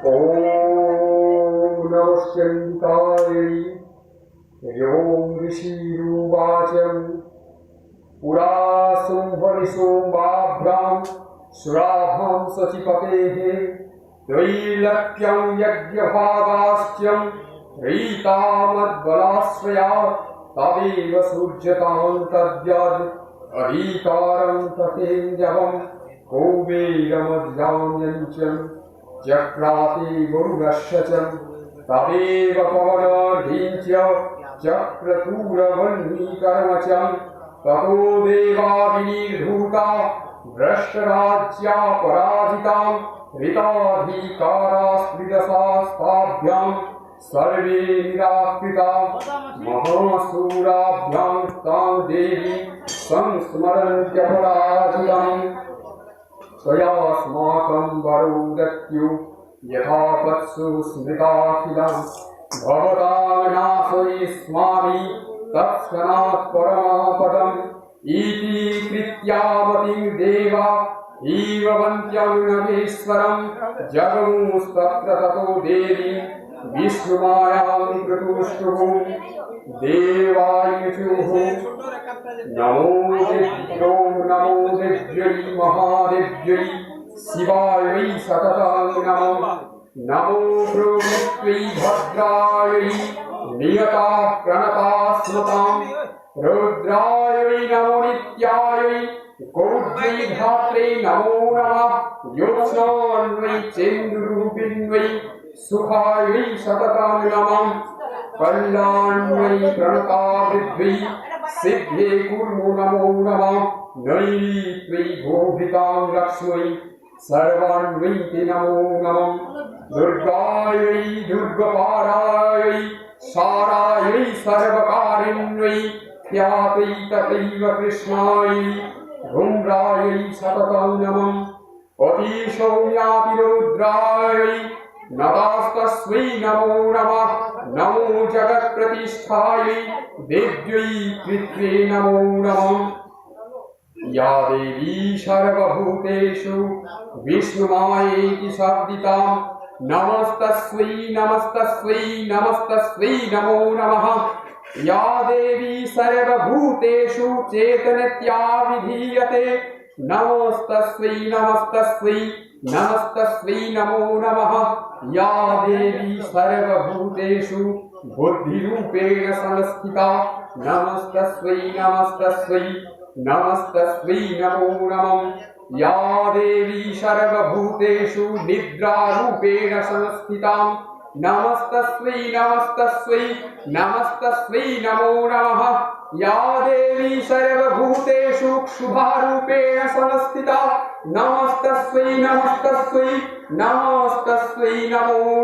ॐ नमश्चन्द्रायै ॐ ऋषिरुवाच पुरा शुम्भनिशुम्भाभ्यां श्राभं सचिपतेः त्रैलक्ष्यं यज्ञभागास्त्यं रीतामद्बलाश्रया तदेव सृज्यतां तद्यद् अधिकारं तथेन्द्यवं कौबेरमध्यान्यञ्चं चक्राते वरुणस्य च तदेव पवनर्धीञ्च चक्रतूरवह्निकर्म च ततो देवा विनिर्धूता भ्रष्टराज्या पराजितां ऋताधिकारास्त्रिदशास्ताभ्यां सर्वे निराकृता महासूराभ्यां तां देवी संस्मरन्त्यपराजिताम् स्वयास्माकं वरो दत्युः यथा वत्सु स्मृताखिलम् भवतां नाशयिष्यामि तत्क्षणात् परमापदम् इति कृत्यावतीं देवा ईवन्त्यं नगेश्वरं जगमुस्तत्र ततो देवी विष्णुमायां प्रतुष्टुः देवायुषुः नमो देव्यै महादेव्यै शिवायै सततं नमः नमो प्रभुत्वै भद्रायै नियता प्रणता स्मतां रुद्रायै नमो नित्यायै गौर्यै धात्रे नमो नमः योत्स्नान्वै चेन्दुरूपिण्यै सुखायै सततं नमः कल्याण्यै प्रणता वृद्ध्यै सिद्धे कुर्मो नमो नमः नैत्यै भोभितां लक्ष्मै सर्वाण्वै ते नमो नमः दुर्गायै दुर्गपारायै सारायै सर्वकारिण्यै ख्यातै तथैव कृष्णायै धूम्रायै सततं नमः अतिशौर्यातिरुद्रायै नतास्तस्मै नमो नमः नमो जगत्प्रतिष्ठायै देव्यै कृत्यै नमो नमः या देवी सर्वभूतेषु विष्णुमायेति शब्दिता नमस्तस्यै नमस्तस्यै नमस्तस्यै नमो नमः या देवी सर्वभूतेषु चेतनत्या विधीयते नमस्तस्यै नमस्तस्यै नमस्तस्यै नमो नमः या देवी सर्वभूतेषु बुद्धिरूपेण संस्थिता नमस्तस्यै नमस्तस्यै नमस्तस्यै नमो नमः या देवी सर्वभूतेषु निद्रारूपेण संस्थिता नमस्तस्यै नमस्तस्यै नमस्तस्यै नमो नमः या देवी सर्वभूतेषु शुभारूपेण संस्थिता नमस्तस्यै नमस्तस्यै नमस्तस्यै नमो